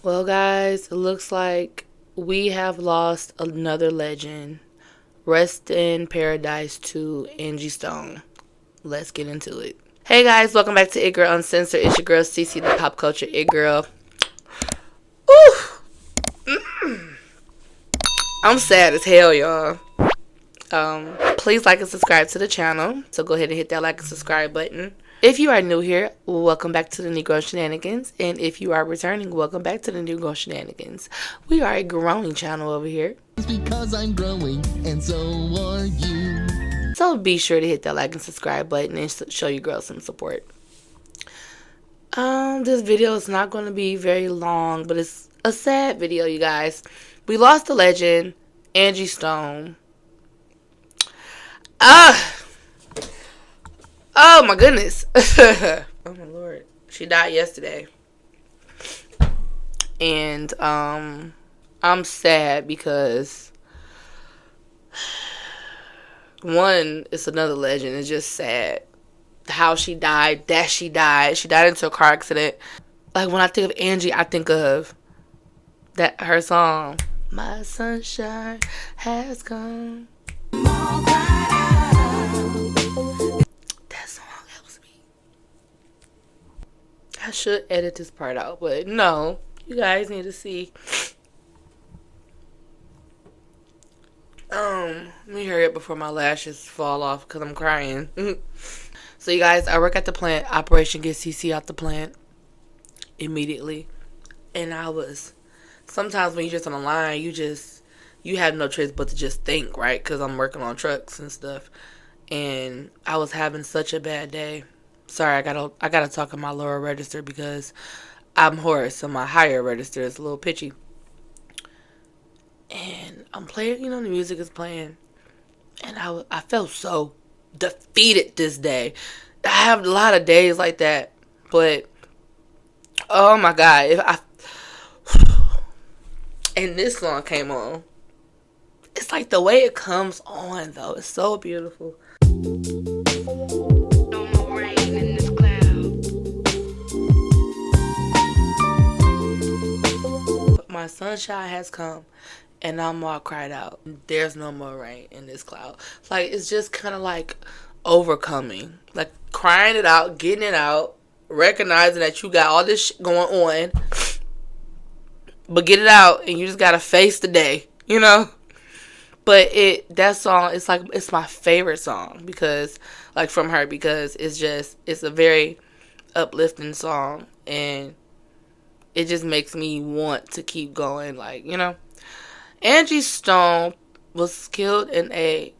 Well, guys, it looks like we have lost another legend. Rest in paradise to Angie Stone. Let's get into it. Hey guys, welcome back to Girl Uncensored. It's your girl Cece, the pop culture girl. Ooh, I'm sad as hell, y'all. Please like and subscribe to the channel. So go ahead and hit that like and subscribe button. If you are new here, welcome back to the Negro Shenanigans. And if you are returning, welcome back to the Negro Shenanigans. We are a growing channel over here. It's because I'm growing, and so are you. So be sure to hit that like and subscribe button and show your girl some support. This video is not going to be very long, but it's a sad video, you guys. We lost the legend, Angie Stone. Oh my goodness. Oh my lord. She died yesterday. And I'm sad because one, it's another legend. It's just sad how she died, that she died. She died into a car accident. Like when I think of Angie, I think of that her song, My Sunshine Has Come. I should edit this part out, but no. You guys need to see. Let me hurry up before my lashes fall off because I'm crying. So you guys, I work at the plant. Operation Get CC out the plant immediately. And sometimes when you're just on the line, you have no choice but to just think, right? Because I'm working on trucks and stuff. And I was having such a bad day. Sorry, I gotta talk in my lower register because I'm hoarse, so my higher register is a little pitchy. And I'm playing, the music is playing, and I felt so defeated this day. I have a lot of days like that, but oh my god, and this song came on. It's like the way it comes on though, it's so beautiful. My sunshine has come, and I'm all cried out. There's no more rain in this cloud. Like, it's just kind of like overcoming. Like, crying it out, getting it out, recognizing that you got all this shit going on, but get it out, and you just gotta face the day, But that song, it's my favorite song because, like, from her, because it's a very uplifting song, and it just makes me want to keep going, Angie Stone was killed in a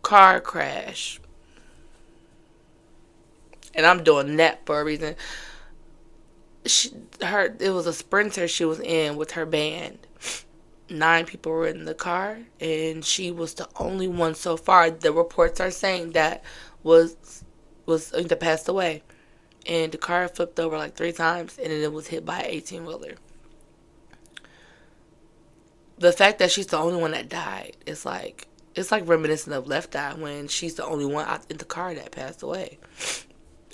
car crash. And I'm doing that for a reason. It was a Sprinter she was in with her band. 9 people were in the car, and she was the only one so far. The reports are saying that that passed away. And the car flipped over like 3 times, and then it was hit by an 18-wheeler. The fact that she's the only one that died, it's like reminiscent of Left Eye when she's the only one out in the car that passed away.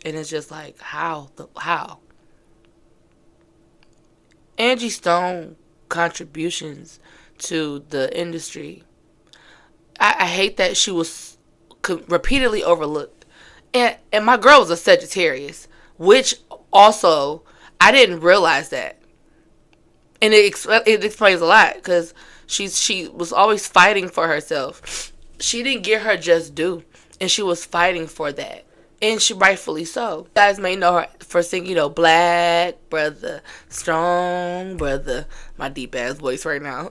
And it's just like, how? Angie Stone contributions to the industry. I hate that she was repeatedly overlooked. And my girl was a Sagittarius, which also, I didn't realize that. And it explains a lot because she was always fighting for herself. She didn't get her just due, and she was fighting for that, and she rightfully so. You guys may know her for singing, Black Brother, Strong Brother. My deep ass voice right now,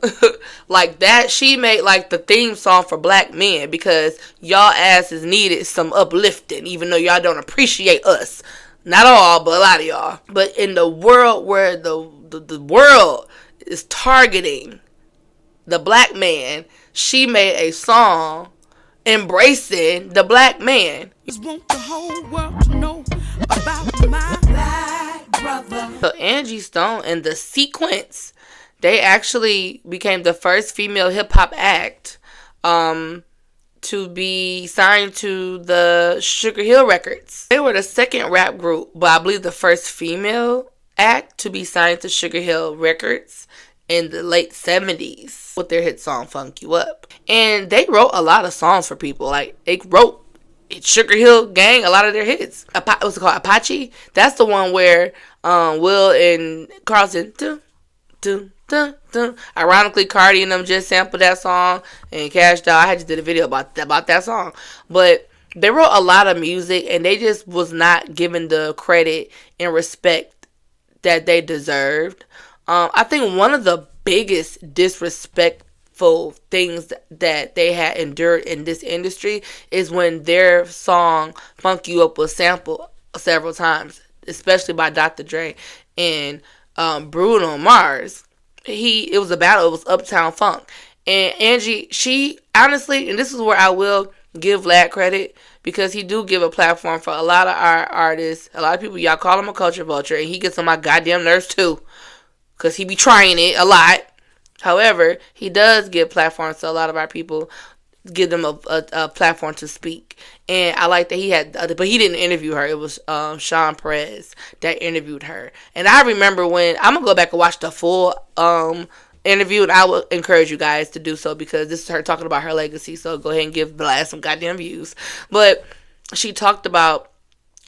like that. She made like the theme song for black men because y'all asses needed some uplifting, even though y'all don't appreciate us. Not all, but a lot of y'all. But in the world where the world is targeting the black man, she made a song embracing the black man. Want the whole world to know about my black brother. So Angie Stone and the Sequence, they actually became the first female hip hop act to be signed to the Sugar Hill Records. They were the second rap group, but I believe the first female act to be signed to Sugar Hill Records in the late 70s with their hit song Funk You Up. And they wrote a lot of songs for people. Like, they wrote Sugar Hill Gang a lot of their hits. What's it called? Apache? That's the one where Will and Carlton ironically, Cardi and them just sampled that song, and Cash Doll. I just did a video about that song. But they wrote a lot of music, and they just was not given the credit and respect that they deserved. I think one of the biggest disrespectful things that they had endured in this industry is when their song "Funk You Up" was sampled several times, especially by Dr. Dre and Bruno Mars. It was a battle. It was Uptown Funk. And Angie, she honestly, and this is where I will give Vlad credit, because he do give a platform for a lot of our artists. A lot of people, y'all call him a culture vulture, and he gets on my goddamn nerves too, because he be trying it a lot. However, he does give platforms to a lot of our people, give them a platform to speak. And I like that he had, but he didn't interview her. It was Sean Perez that interviewed her. And I remember when, I'm going to go back and watch the full interview, and I would encourage you guys to do so, because this is her talking about her legacy. So go ahead and give Vlad some goddamn views. But she talked about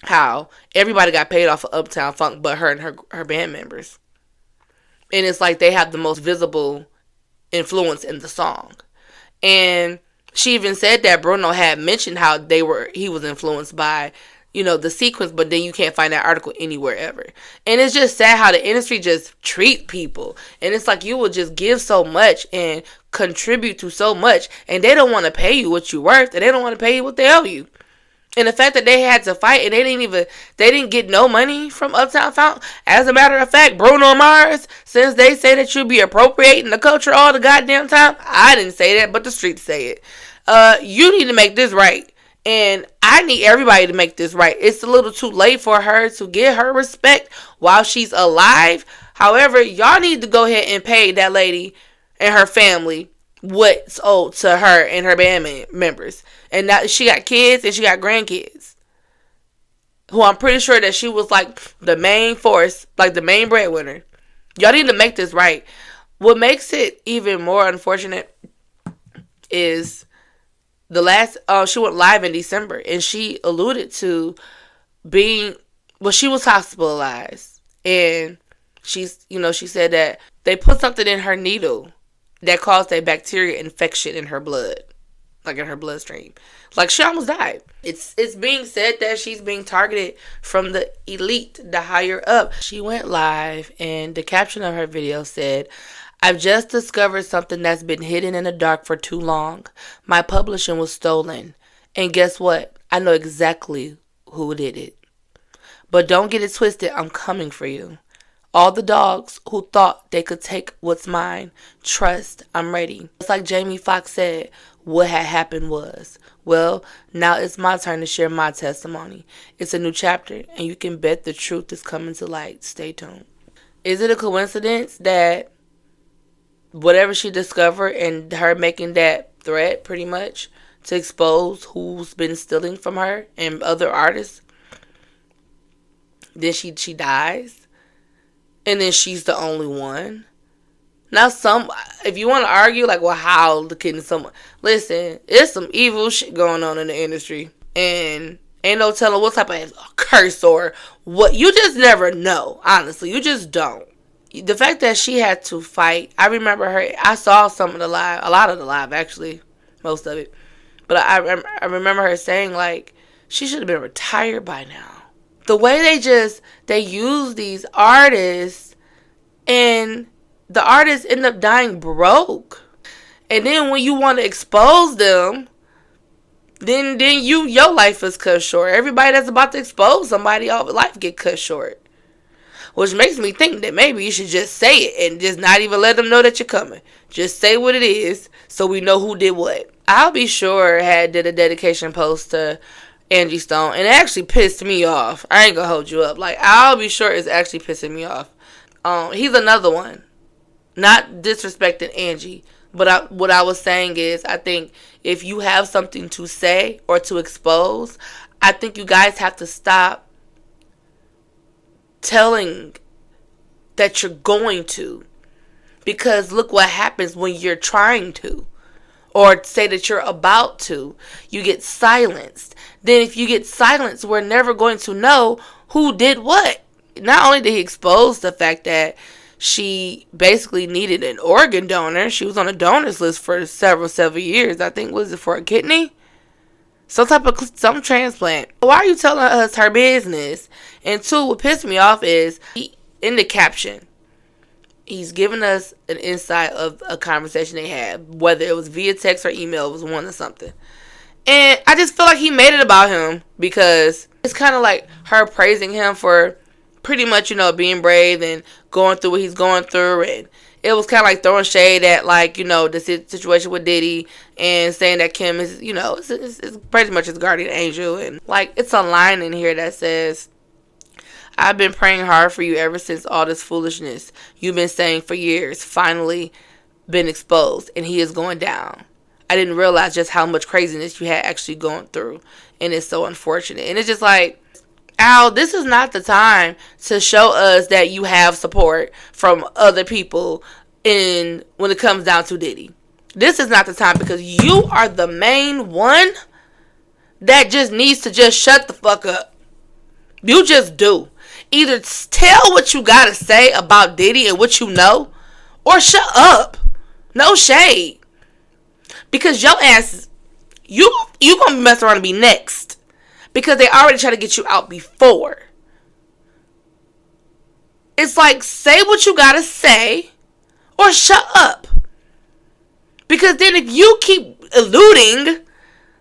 how everybody got paid off of Uptown Funk but her and her band members. And it's like they have the most visible influence in the song. And she even said that Bruno had mentioned how he was influenced by, the sequence, but then you can't find that article anywhere ever. And it's just sad how the industry just treat people. And it's like you will just give so much and contribute to so much, and they don't want to pay you what you're worth, and they don't want to pay you what they owe you. And the fact that they had to fight, and they didn't get no money from Uptown Funk. As a matter of fact, Bruno Mars, since they say that you be appropriating the culture all the goddamn time, I didn't say that, but the streets say it. You need to make this right. And I need everybody to make this right. It's a little too late for her to get her respect while she's alive. However, y'all need to go ahead and pay that lady and her family what's owed to her and her band members. And now she got kids and she got grandkids, who I'm pretty sure that she was like the main force, like the main breadwinner. Y'all need to make this right. What makes it even more unfortunate is she went live in December, and she alluded to she was hospitalized, and she said that they put something in her needle that caused a bacteria infection in her blood, like in her bloodstream. Like, she almost died. It's being said that she's being targeted from the elite, the higher up. She went live, and the caption of her video said, "I've just discovered something that's been hidden in the dark for too long. My publishing was stolen. And guess what? I know exactly who did it. But don't get it twisted, I'm coming for you. All the dogs who thought they could take what's mine, trust, I'm ready." It's like Jamie Foxx said, what had happened was, well, now it's my turn to share my testimony. It's a new chapter, and you can bet the truth is coming to light. Stay tuned. Is it a coincidence that whatever she discovered and her making that threat pretty much to expose who's been stealing from her and other artists, then she dies? And then she's the only one. Now, if you want to argue, like, well, how can someone... Listen, it's some evil shit going on in the industry. And ain't no telling what type of curse or what. You just never know, honestly. You just don't. The fact that she had to fight... I remember her... I saw some of the live... A lot of the live, actually. Most of it. But I remember her saying, like, she should have been retired by now. The way they use these artists, and the artists end up dying broke. And then when you want to expose them, then your life is cut short. Everybody that's about to expose somebody, all their life get cut short. Which makes me think that maybe you should just say it and just not even let them know that you're coming. Just say what it is so we know who did what. I'll Be Sure did a dedication post to Angie Stone, and it actually pissed me off. I ain't gonna hold you up. Like, I'll Be Sure is actually pissing me off. He's another one. Not disrespecting Angie, but what I was saying is, I think if you have something to say or to expose, I think you guys have to stop telling that you're going to. Because look what happens when you're trying to. Or say that you're about to. You get silenced. Then if you get silenced, we're never going to know who did what. Not only did he expose the fact that she basically needed an organ donor. She was on a donors list for several years. I think, was it for a kidney? Some transplant. Why are you telling us her business? And two, what pissed me off is, in the caption, he's giving us an insight of a conversation they had, whether it was via text or email, it was one or something. And I just feel like he made it about him, because it's kind of like her praising him for pretty much, being brave and going through what he's going through. And it was kind of like throwing shade at, like, the situation with Diddy, and saying that Kim is, it's pretty much his guardian angel. And, like, it's a line in here that says, I've been praying hard for you ever since all this foolishness you've been saying for years finally been exposed, and he is going down. I didn't realize just how much craziness you had actually going through, and it's so unfortunate. And it's just like, Al, this is not the time to show us that you have support from other people when it comes down to Diddy. This is not the time, because you are the main one that just needs to just shut the fuck up. You just do. Either tell what you gotta say about Diddy and what you know, or shut up. No shade. Because your ass, you gonna mess around and be next. Because they already tried to get you out before. It's like, say what you gotta say, or shut up. Because then if you keep eluding,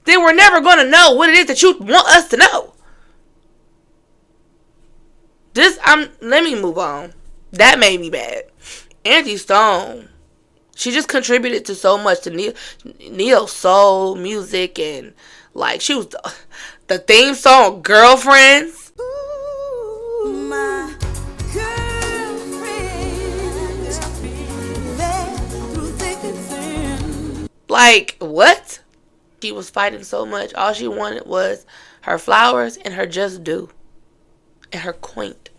then we're never gonna know what it is that you want us to know. Let me move on. That made me mad. Angie Stone, she just contributed to so much to neo soul music, and like, she was the theme song Girlfriends. Ooh, my girlfriend, through thick and thin. Like, what? She was fighting so much. All she wanted was her flowers and her just due. And her quaint,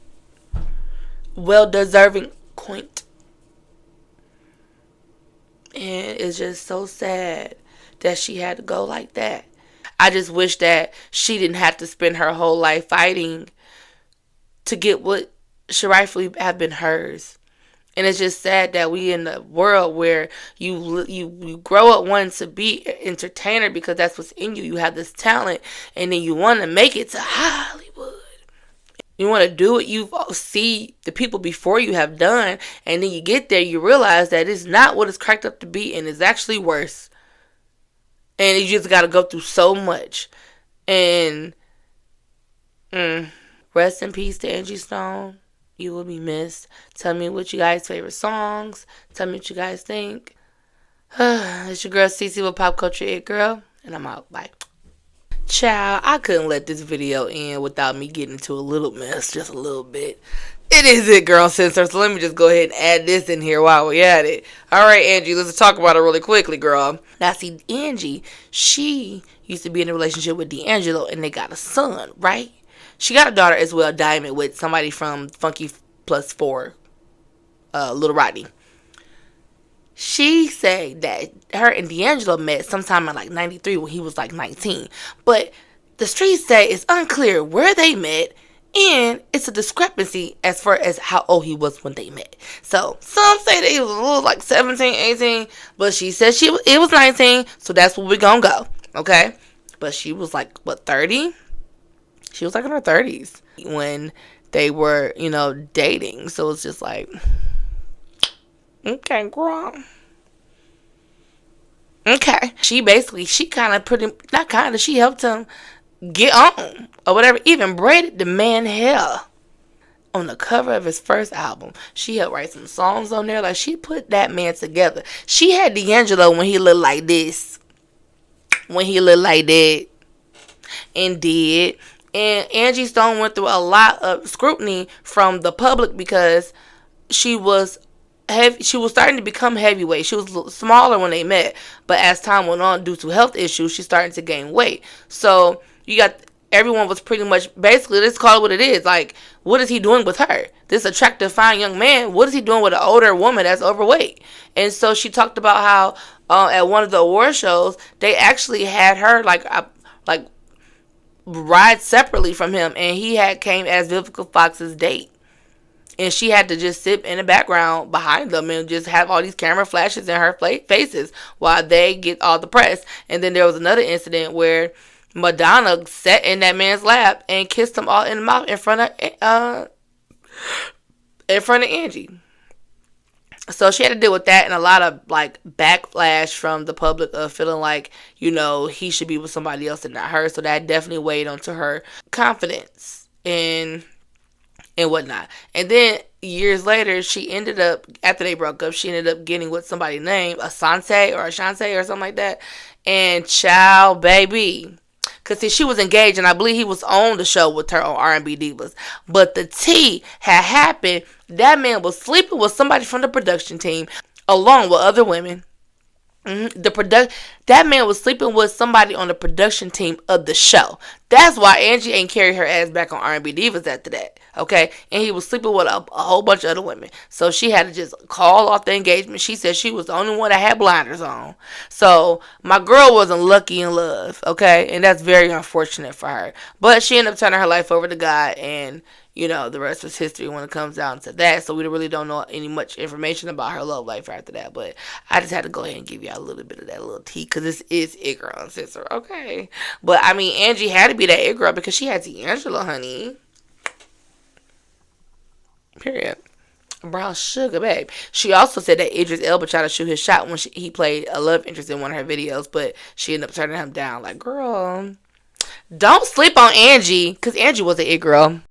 well-deserving quaint. And it's just so sad that she had to go like that. I just wish that she didn't have to spend her whole life fighting to get what should rightfully have been hers. And it's just sad that we in the world where you grow up wanting to be an entertainer because that's what's in you. You have this talent, and then you want to make it to Hollywood. You want to do what you see the people before you have done, and then you get there, you realize that it's not what it's cracked up to be, and it's actually worse. And you just got to go through so much. And rest in peace to Angie Stone. You will be missed. Tell me what you guys' favorite songs. Tell me what you guys think. It's your girl Cece with Pop Culture It Girl, and I'm out. Bye. Child, I couldn't let this video end without me getting into a little mess, just a little bit. It is it, Girl Uncensored, so let me just go ahead and add this in here while we at it. Alright, Angie, let's talk about it really quickly, girl. Now, see, Angie, she used to be in a relationship with D'Angelo, and they got a son, right? She got a daughter as well, Diamond, with somebody from Funky Plus 4, Little Rodney. She said that her and D'Angelo met sometime in like 93 when he was like 19. But the streets say it's unclear where they met, and it's a discrepancy as far as how old he was when they met. So some say that he was a little like 17, 18, but she said it was 19, so that's where we're gonna go. Okay? But she was like, what, 30? She was like in her 30s when they were, dating. So it's just like, okay, girl. Okay. She kind of put him, not kind of, she helped him get on or whatever. Even braided the man hair on the cover of his first album. She helped write some songs on there. Like, she put that man together. She had D'Angelo when he looked like this. When he looked like that. And did. And Angie Stone went through a lot of scrutiny from the public because she was starting to become heavyweight. She was smaller when they met, but as time went on, due to health issues, she's starting to gain weight. So you got everyone was pretty much basically, let's call it what it is. Like, what is he doing with her? This attractive, fine young man. What is he doing with an older woman that's overweight? And so she talked about how at one of the award shows they actually had her like ride separately from him, and he had came as Vivica Fox's date. And she had to just sit in the background behind them and just have all these camera flashes in her faces while they get all the press. And then there was another incident where Madonna sat in that man's lap and kissed him all in the mouth in front of Angie. So she had to deal with that and a lot of like backlash from the public of feeling like, he should be with somebody else and not her. So that definitely weighed onto her confidence and whatnot. And then years later, she ended up, after they broke up, she ended up getting with somebody named Asante or Ashante or something like that. And child, baby. Because see, she was engaged, and I believe he was on the show with her on R&B Divas. But the tea had happened. That man was sleeping with somebody from the production team, along with other women. That man was sleeping with somebody on the production team of the show. That's why Angie ain't carried her ass back on R&B Divas after that. Okay, and he was sleeping with a whole bunch of other women. So she had to just call off the engagement. She said she was the only one that had blinders on. So my girl wasn't lucky in love. Okay, and that's very unfortunate for her. But she ended up turning her life over to God, and the rest was history when it comes down to that. So we really don't know any much information about her love life after that. But I just had to go ahead and give y'all a little bit of that little tea because this is Girl Uncensored. Okay, but I mean, Angie had to be that it girl because she had D'Angelo, honey. Period. Brown sugar, babe. She also said that Idris Elba tried to shoot his shot when he played a love interest in one of her videos, but she ended up turning him down. Like, girl, don't sleep on Angie, because Angie was an it girl.